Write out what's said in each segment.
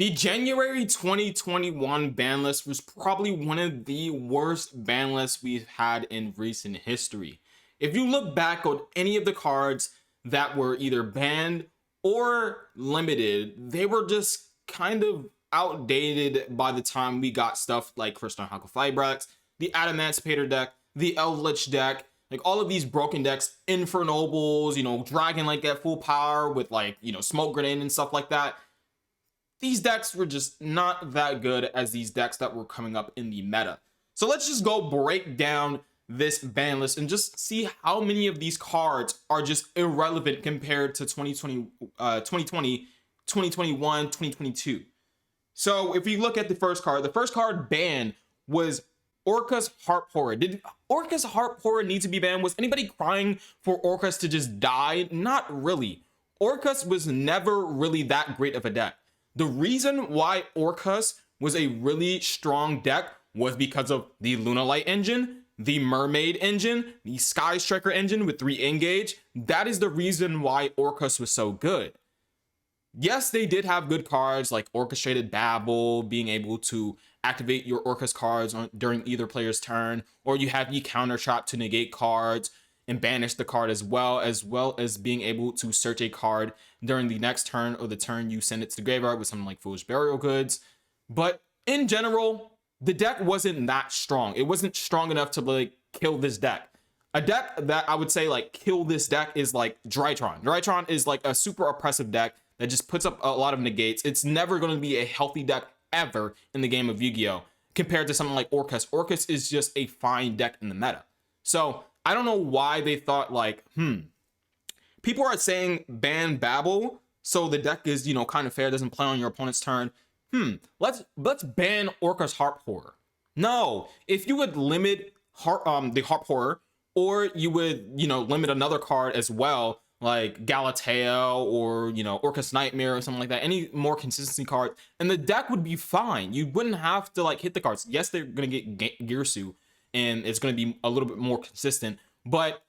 The January 2021 ban list was probably one of the worst ban lists we've had in recent history. If you look back on any of the cards that were either banned or limited, they were just kind of outdated by the time we got stuff like Crystal Huckle Flybrax, the Adamantipator deck, the Eldritch deck, like all of these broken decks, Infernobles, Dragon like at full power with like, Smoke Grenade and stuff like that. These decks were just not that good as these decks that were coming up in the meta. So let's just go break down this ban list and just see how many of these cards are just irrelevant compared to 2020, 2021, 2022. So if you look at the first card banned was Orcus Harp Horror. Did Orcus Harp Horror need to be banned? Was anybody crying for Orcus to just die? Not really. Orcus was never really that great of a deck. The reason why Orcus was a really strong deck was because of the Lunalight engine, the Mermaid engine, the Sky Striker engine with 3 engage. That is the reason why Orcus was so good. Yes, they did have good cards like Orchestrated Babble, being able to activate your Orcus cards during either player's turn, or you have the Counter Trap to negate cards and banish the card as well as being able to search a card during the next turn or the turn you send it to the graveyard with something like Foolish Burial Goods. But in general, the deck wasn't that strong. It wasn't strong enough to like kill this deck. A deck that I would say like kill this deck is like Drytron. Drytron is like a super oppressive deck that just puts up a lot of negates. It's never going to be a healthy deck ever in the game of Yu-Gi-Oh! Compared to something like Orcus. Orcus is just a fine deck in the meta. So I don't know why they thought like, people are saying ban Babble, so the deck is, kind of fair, doesn't play on your opponent's turn. Let's ban Orcus Harp Horror. No, if you would limit the Harp Horror, or you would, limit another card as well, like Galateo or, Orcus Nightmare or something like that, any more consistency cards, and the deck would be fine. You wouldn't have to like hit the cards. Yes, they're going to get Girsu, and it's going to be a little bit more consistent, but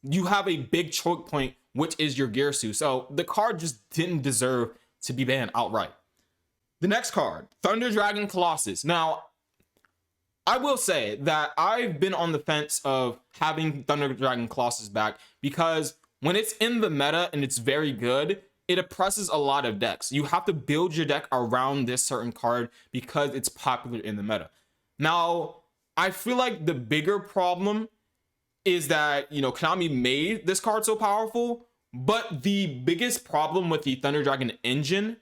you have a big choke point, which is your Girsu. So the card just didn't deserve to be banned outright. The next card, Thunder Dragon Colossus. Now, I will say that I've been on the fence of having Thunder Dragon Colossus back because when it's in the meta and it's very good, it oppresses a lot of decks. You have to build your deck around this certain card because it's popular in the meta. Now, I feel like the bigger problem is that, Konami made this card so powerful, but the biggest problem with the Thunder Dragon engine,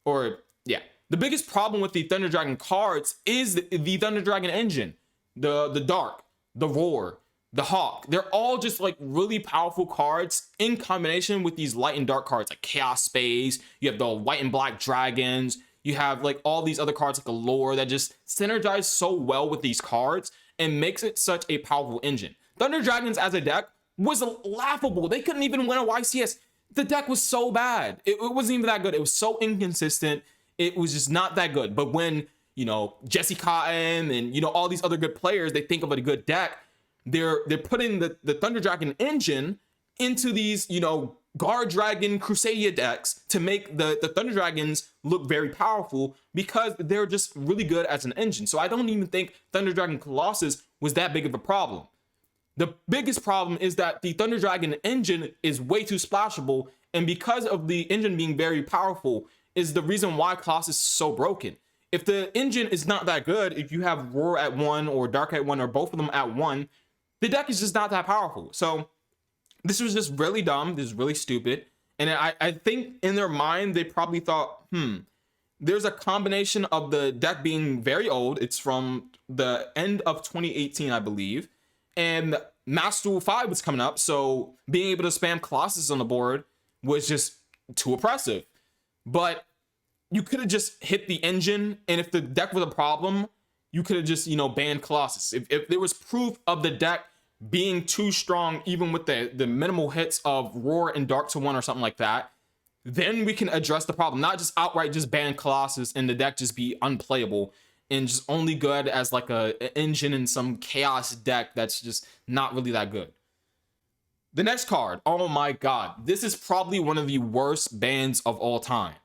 the biggest problem with the Thunder Dragon cards is the Thunder Dragon engine, the Dark, the Roar, the Hawk. They're all just like really powerful cards in combination with these light and dark cards like Chaos Space. You have the white and black dragons. You have like all these other cards like Allure that just synergize so well with these cards and makes it such a powerful engine. Thunder Dragons as a deck was laughable. They couldn't even win a YCS. The deck was so bad. It wasn't even that good. It was so inconsistent. It was just not that good. But when, Jesse Cotton and, all these other good players, they think of a good deck, they're putting the Thunder Dragon engine into these, Guard Dragon Crusadia decks to make the Thunder Dragons look very powerful because they're just really good as an engine. So I don't even think Thunder Dragon Colossus was that big of a problem. The biggest problem is that the Thunder Dragon engine is way too splashable, and because of the engine being very powerful is the reason why Colossus is so broken. If the engine is not that good, if you have Roar at 1 or Dark at 1 or both of them at 1, the deck is just not that powerful. So this was just really dumb. This is really stupid. And I think in their mind, they probably thought, there's a combination of the deck being very old. It's from the end of 2018, I believe. And Master Duel 5 was coming up. So being able to spam Colossus on the board was just too oppressive. But you could have just hit the engine. And if the deck was a problem, you could have just, banned Colossus. If there was proof of the deck being too strong, even with the minimal hits of Roar and Dark to 1 or something like that, then we can address the problem. Not just outright just ban Colossus and the deck just be unplayable and just only good as like an engine in some chaos deck that's just not really that good. The next card, oh my god, this is probably one of the worst bans of all time.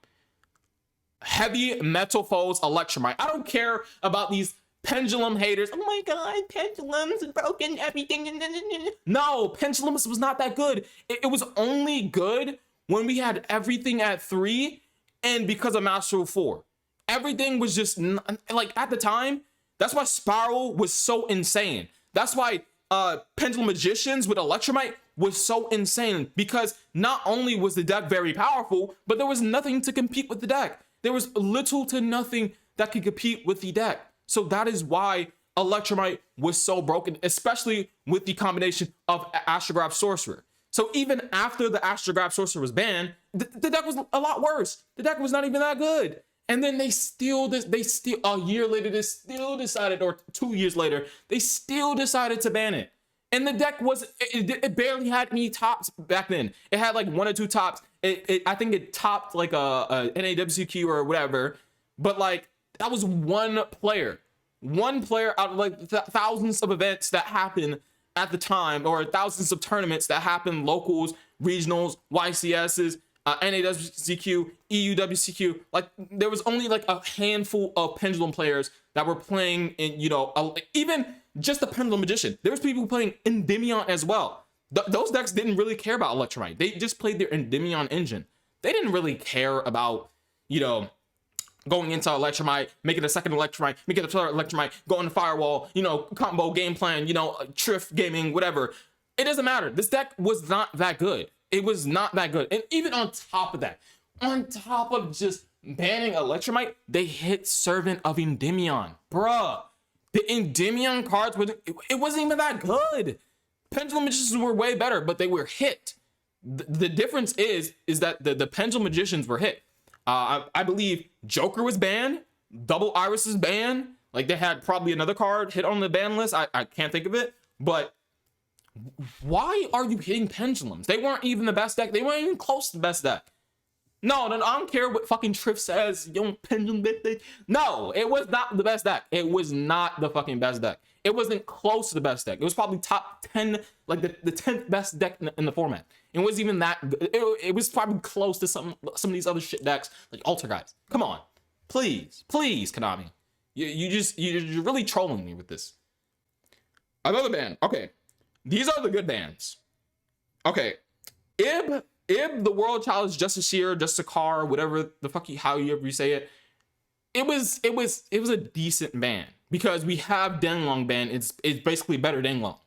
Heavy Metal Foes Electromite. I don't care about these Pendulum haters. Oh my god, Pendulums broken everything. No, Pendulums was not that good. It was only good when we had everything at 3 and because of Master Rule 4. Everything was just like at the time. That's why Spiral was so insane. That's why Pendulum Magicians with Electromite was so insane, because not only was the deck very powerful, but there was nothing to compete with the deck. There was little to nothing that could compete with the deck. So that is why Electromite was so broken, especially with the combination of Astrograph Sorcerer. So even after the Astrograph Sorcerer was banned, the deck was a lot worse. The deck was not even that good. And then they still a year later, they still decided, or 2 years later, they still decided to ban it. And the deck it barely had any tops back then. It had like 1 or 2 tops. I think it topped like a NAWCQ or whatever. But like, that was one player out of like thousands of events that happened at the time, or thousands of tournaments that happened, locals, regionals, YCSs, NAWCQ, EUWCQ. Like, there was only like a handful of Pendulum players that were playing in, you know, even just the Pendulum Magician. There was people playing Endymion as well. Those decks didn't really care about Electromite. They just played their Endymion engine. They didn't really care about, you know, going into Electromite, making a second Electromite, making a third Electromite, going to Firewall, you know, combo game plan, you know, Triff gaming, whatever. It doesn't matter. This deck was not that good. It was not that good. And even on top of that, on top of just banning Electromite, they hit Servant of Endymion. Bruh, the Endymion cards, it wasn't even that good. Pendulum Magicians were way better, but they were hit. The difference is that the Pendulum Magicians were hit. I believe Joker was banned, Double Iris is banned. Like, they had probably another card hit on the ban list. I can't think of it, but why are you hitting Pendulums? They weren't even the best deck. They weren't even close to the best deck. No, I don't care what fucking Triff says. Yo, Pendulum. No, it was not the best deck. It was not the fucking best deck. It wasn't close to the best deck. It was probably top 10, like the 10th best deck in the format. It wasn't even that good. It was probably close to some of these other shit decks, like Alter Guys. Come on. Please, Konami. You're really trolling me with this. Another ban. Okay. These are the good bans. Okay. Ib, the World Challenge, Justiciar, Justicar, whatever the fuck however you say it. It was a decent ban, because we have Denglong ban. It's basically better Denglong.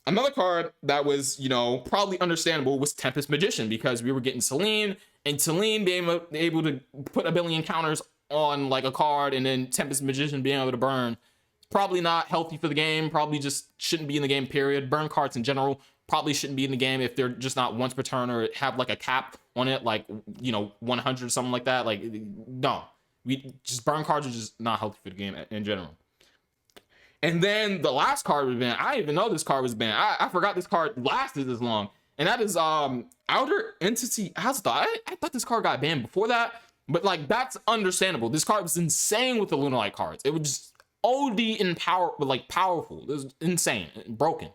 Another card that was, you know, probably understandable was Tempest Magician, because we were getting Celine, and Celine being able to put a billion counters on like a card, and then Tempest Magician being able to burn. Probably not healthy for the game. Probably just shouldn't be in the game, period. Burn cards in general probably shouldn't be in the game if they're just not once per turn, or have like a cap on it, like, you know, 100 or something like that. Like, no. Burn cards are just not healthy for the game in general. And then the last card was banned. I didn't even know this card was banned. I forgot this card lasted this long. And that is Outer Entity Azathoth. I thought this card got banned before that, but like, that's understandable. This card was insane with the Lunalight cards. It was just OD in power, but like powerful. It was insane, broken.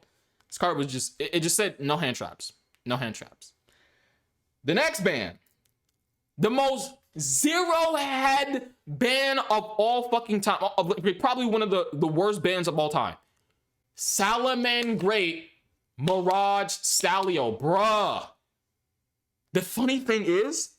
This card was just, it just said no hand traps. No hand traps. The next ban, the most zero head ban of all fucking time. Probably one of the worst bans of all time. Salamangreat Mirage Stalio, bruh. The funny thing is,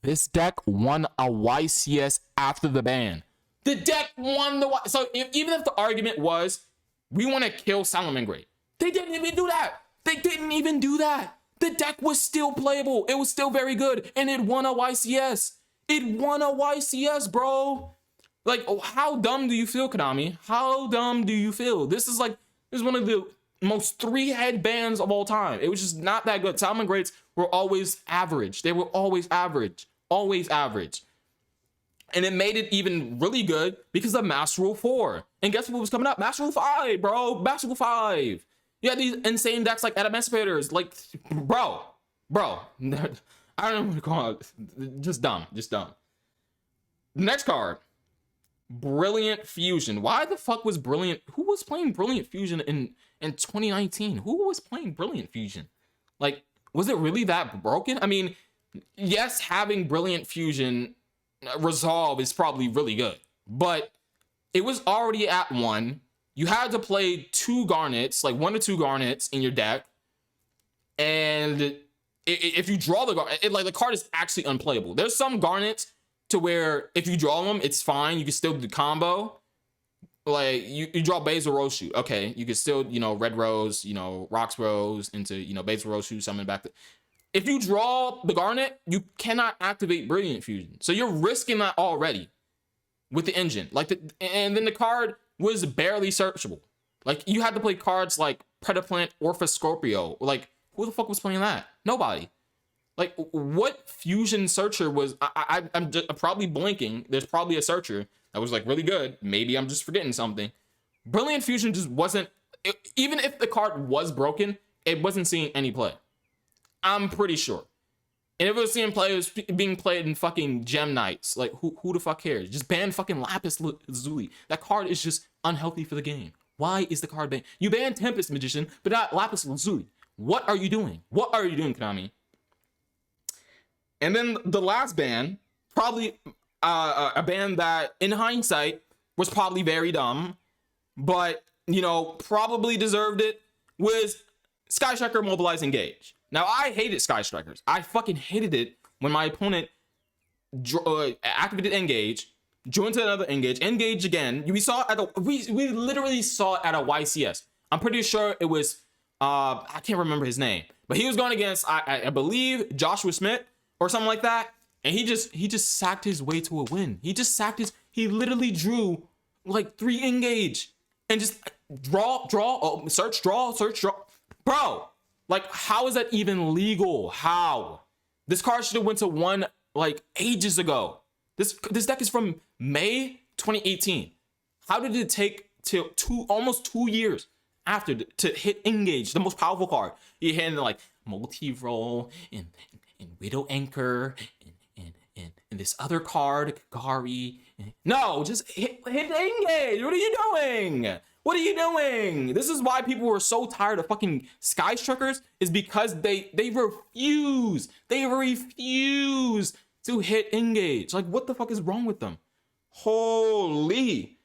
this deck won a YCS after the ban. The deck won the YCS. So even if the argument was, we want to kill Salamangreat, they didn't even do that. They didn't even do that. The deck was still playable. It was still very good. And it won a YCS. It won a YCS, bro. Like, how dumb do you feel, Konami? How dumb do you feel? This is one of the most 3-head bans of all time. It was just not that good. Salamangreats were always average. They were always average. Always average. And it made it even really good because of Master Rule 4. And guess what was coming up? Master Rule 5, bro. Master Rule 5. You had these insane decks like Adamantivators. Like, bro. I don't know what to call it. Just dumb. Next card. Brilliant Fusion. Why the fuck was Brilliant? Who was playing Brilliant Fusion in 2019? Who was playing Brilliant Fusion? Like, was it really that broken? I mean, yes, having Brilliant Fusion Resolve is probably really good, but it was already at 1. You had to play 2 Garnets, like 1 or 2 Garnets in your deck, and if you draw the Garnet, like the card is actually unplayable. There's some Garnets to where if you draw them, it's fine. You can still do the combo. Like you draw Basil Rose Shoot. Okay, you can still, Red Rose, Rocks Rose into, Basil Rose Shoot, summon back. If you draw the Garnet, you cannot activate Brilliant Fusion. So you're risking that already with the engine. And then the card was barely searchable. Like you had to play cards like Predaplant, Orpha Scorpio. Like who the fuck was playing that? Nobody. Like what fusion searcher was? I'm probably blinking. There's probably a searcher that was like really good. Maybe I'm just forgetting something. Brilliant Fusion just wasn't. Even if the card was broken, it wasn't seeing any play. I'm pretty sure. And if it was seeing play, it was being played in fucking Gem Knights. Like who the fuck cares? Just ban fucking Lapis Lazuli. That card is just unhealthy for the game. Why is the card banned? You ban Tempest Magician, but not Lapis Lazuli. What are you doing? What are you doing, Konami? And then the last ban, probably a ban that in hindsight was probably very dumb, but probably deserved it, was Sky Striker Mobilize Engage. Now I hated Sky Strikers. I fucking hated it when my opponent activated Engage, joined to another Engage again. We saw it at we literally saw it at a YCS. I'm pretty sure it was I can't remember his name, but he was going against I believe Joshua Smith or something like that, and he just sacked his way to a win. He literally drew like 3 Engage and just draw, search, draw. Bro, like how is that even legal? How? This card should have went to 1 like ages ago. This deck is from May 2018. How did it take till almost 2 years after to hit Engage, the most powerful card? You hit like multi-roll and Widow Anchor and this other card, Kagari. No, just hit Engage. What are you doing? What are you doing? This is why people were so tired of fucking Sky Strikers, is because they refuse. They refuse to hit Engage. Like, what the fuck is wrong with them? Holy.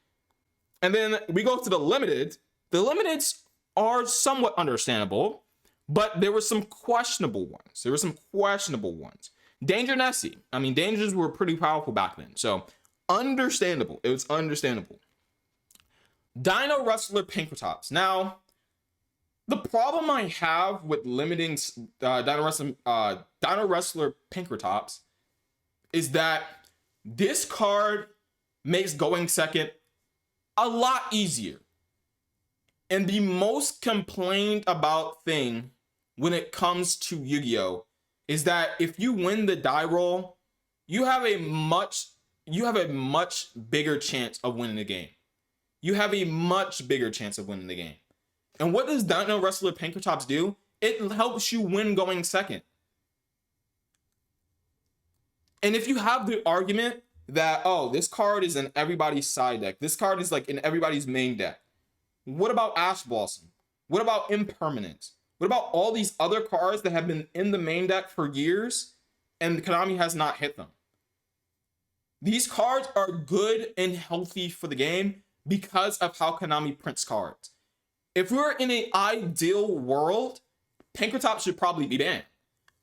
And then we go to the limited. The limiteds are somewhat understandable, but there were some questionable ones. Danger Nessie. I mean, Dangers were pretty powerful back then. So understandable. It was understandable. Dino Wrestler Pinkertops. Now, the problem I have with limiting Dino Wrestler Pinkertops is that this card makes going second a lot easier. And the most complained about thing when it comes to Yu-Gi-Oh! Is that if you win the die roll, you have a much bigger chance of winning the game. And what does Dino Wrestler Pinkertops do? It helps you win going second. And if you have the argument that, oh, this card is in everybody's side deck, this card is like in everybody's main deck, what about Ash Blossom? What about Impermanence? What about all these other cards that have been in the main deck for years and Konami has not hit them? These cards are good and healthy for the game because of how Konami prints cards. If we were in an ideal world, Pinkertops should probably be banned.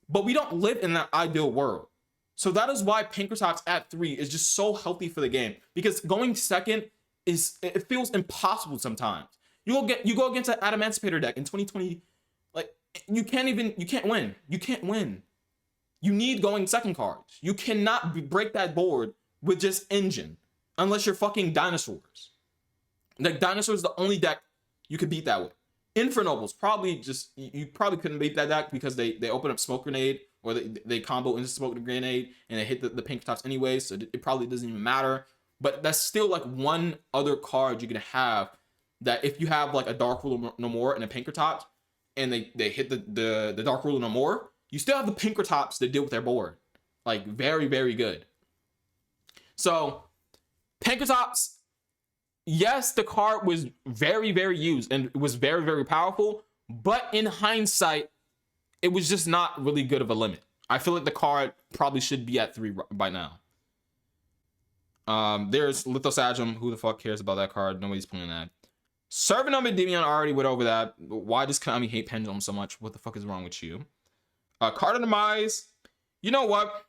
But we don't live in that ideal world. So that is why Pinkertops at 3 is just so healthy for the game. Because going second it feels impossible sometimes. You go against an Adamancipator deck in 2020. Like you can't win. You need going second cards. You cannot break that board with just Engine unless you're fucking Dinosaurs. Like Dinosaurs is the only deck you could beat that with. Infernobles probably you probably couldn't beat that deck because they open up Smoke Grenade or they combo into Smoke Grenade and they hit the Pinkertops anyway, so it probably doesn't even matter. But that's still like one other card you can have that if you have like a Dark Ruler No More and a Pinkertops and they hit the Dark Ruler No More, you still have the Pinkertops to deal with their board. Like very, very good. So Pinkertops, yes, the card was very, very used and it was very, very powerful, but in hindsight, it was just not really good of a limit. I feel like the card probably should be at 3 by now. There's Lithosagem. Who the fuck cares about that card? Nobody's playing that. Serving up Endymion, I already went over that. Why does Konami hate Pendulum so much? What the fuck is wrong with you? Card of Demise. You know what?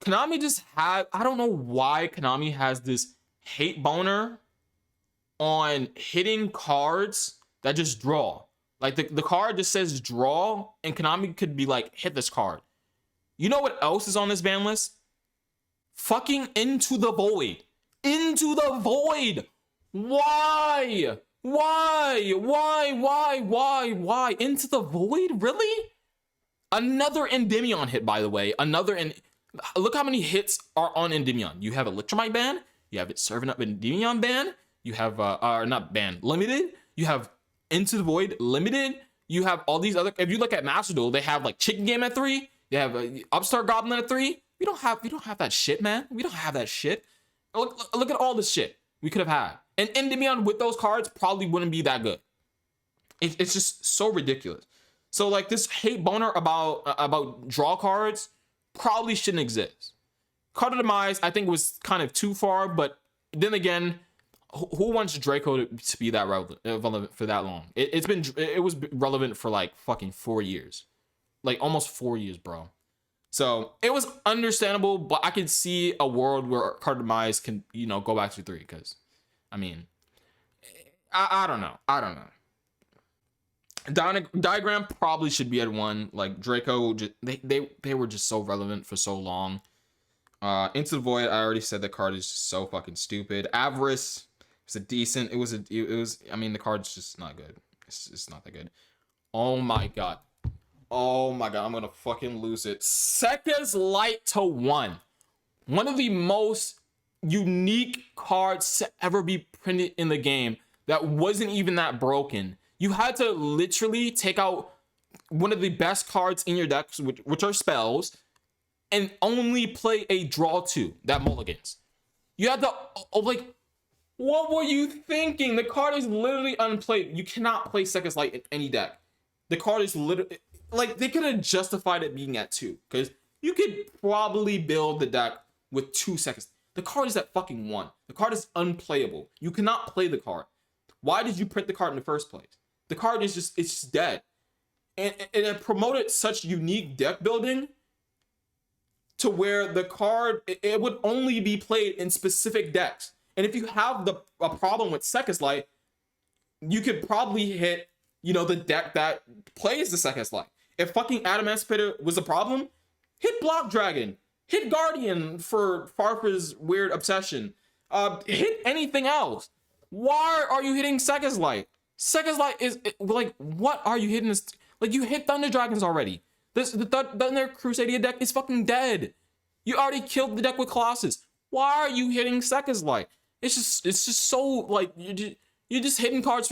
Konami just had, I don't know why Konami has this hate boner on hitting cards that just draw. Like the card just says draw, and Konami could be like, hit this card. You know what else is on this ban list? Fucking Into the Void. Into the Void. Why? Why? Into the Void? Really? Another Endymion hit, by the way. Look how many hits are on Endymion. You have Electromite ban. You have it serving up Endymion ban. You have, not ban, limited. You have Into the Void limited. You have all these other, if you look at Master Duel, they have like Chicken Game at 3. They have Upstart Goblin at 3. We don't have that shit, man. We don't have that shit. Look at all this shit we could have had. And Endymion with those cards probably wouldn't be that good. It's just so ridiculous. So like this hate boner about draw cards probably shouldn't exist. Card of Demise, I think, was kind of too far, but then again, who wants Draco to be that relevant for that long? It was relevant for like fucking 4 years, like almost 4 years, bro. So it was understandable, but I could see a world where Card of Demise can, go back to 3, because, I mean, I don't know. Diagram probably should be at 1. Like Draco, they were just so relevant for so long. Into the Void, I already said the card is just so fucking stupid. Avarice was a decent. It was. I mean, the card's just not good. It's just not that good. Oh my god. I'm gonna fucking lose it. Sekka's Light to 1. One of the most unique cards to ever be printed in the game that wasn't even that broken. You had to literally take out one of the best cards in your decks, which are spells, and only play a draw 2 that mulligans. You had to, what were you thinking? The card is literally unplayed. You cannot play Sekka's Light in any deck. The card is literally, they could have justified it being at 2, because you could probably build the deck with 2 seconds. The card is at fucking 1. The card is unplayable. You cannot play the card. Why did you print the card in the first place? The card is it's just dead. And it promoted such unique deck building to where the card, it would only be played in specific decks. And if you have a problem with Sekka's Light, you could probably hit, the deck that plays the Sekka's Light. If fucking Adamantipator was a problem, hit Block Dragon. Hit Guardian for Farfa's weird obsession. Hit anything else. Why are you hitting Sekka's Light? Sekka's Light is, what are you hitting this? You hit Thunder Dragons already. The Thunder Crusadia deck is fucking dead. You already killed the deck with Colossus. Why are you hitting Sekka's Light? It's just so, you're just hitting cards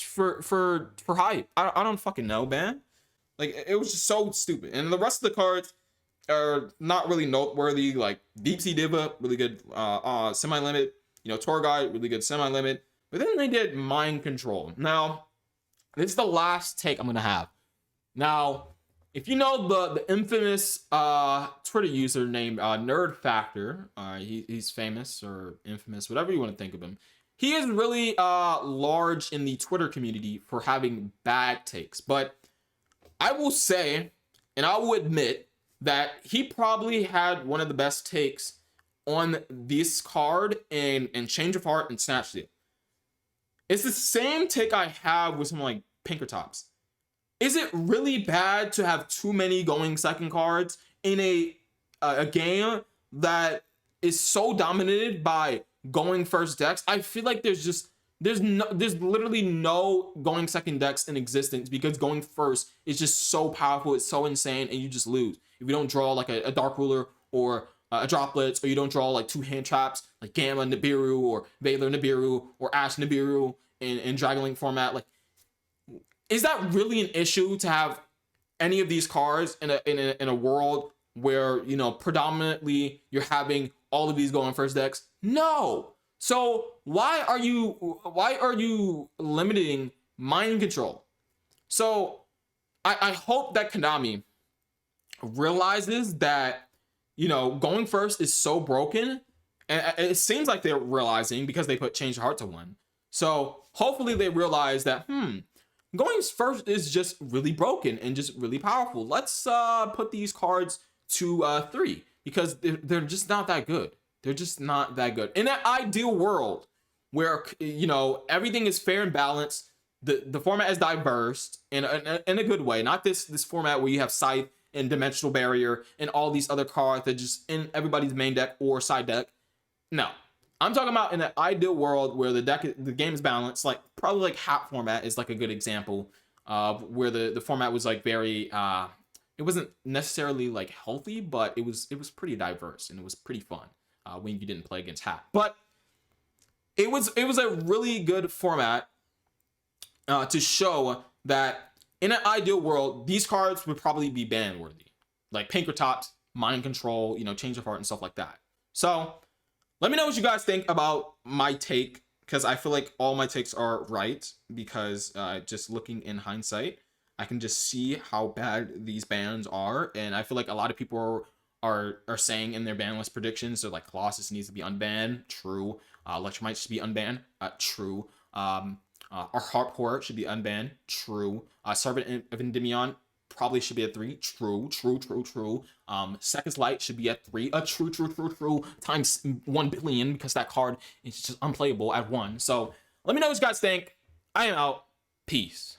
for hype. I don't fucking know, man. It was just so stupid. And the rest of the cards are not really noteworthy. Like Deep Sea Diva, really good semi-limit. Tour Guide, really good semi-limit. But then they did Mind Control. Now, this is the last take I'm gonna have. Now, if you know the infamous Twitter user named Nerd Factor, he's famous or infamous, whatever you want to think of him. He is really large in the Twitter community for having bad takes. But I will say, and I will admit, that he probably had one of the best takes on this card and Change of Heart and Snatch Steal. It's the same take I have with something like Pinkertops. Is it really bad to have too many going second cards in a game that is so dominated by going first decks? I feel like there's literally no going second decks in existence, because going first is just so powerful, it's so insane, and you just lose if you don't draw like a Dark Ruler or a Droplets, or you don't draw like 2 hand traps like Gamma Nibiru or Valor Nibiru or Ash Nibiru in Dragon Link format. Is that really an issue to have any of these cards in a world where predominantly you're having all of these going first decks? No. So why are you limiting Mind Control? So I hope that Konami realizes that going first is so broken. And it seems like they're realizing because they put change your heart to 1. So hopefully they realize that, going first is just really broken and just really powerful. Let's put these cards to 3 because they're just not that good. They're just not that good. In an ideal world where, everything is fair and balanced, the format is diverse in a good way, not this format where you have Scythe and Dimensional Barrier and all these other cards that just in everybody's main deck or side deck. No, I'm talking about in an ideal world where the game is balanced. Like probably like Hat format is like a good example of where the format was like very it wasn't necessarily like healthy, but it was pretty diverse and it was pretty fun when you didn't play against Hat. But it was a really good format to show that in an ideal world, these cards would probably be ban worthy, like Pinkertops, Mind Control, Change of Heart and stuff like that. So let me know what you guys think about my take, because I feel like all my takes are right, because just looking in hindsight, I can just see how bad these bans are, and I feel like a lot of people are saying in their ban list predictions, so like Colossus needs to be unbanned, true. Electromite should be unbanned, true. Our Harp Horror should be unbanned, true. Servant of Endymion probably should be at 3, true. Seconds Light should be at 3, true, times 1 billion, because that card is just unplayable at 1. So let me know what you guys think. I am out. Peace.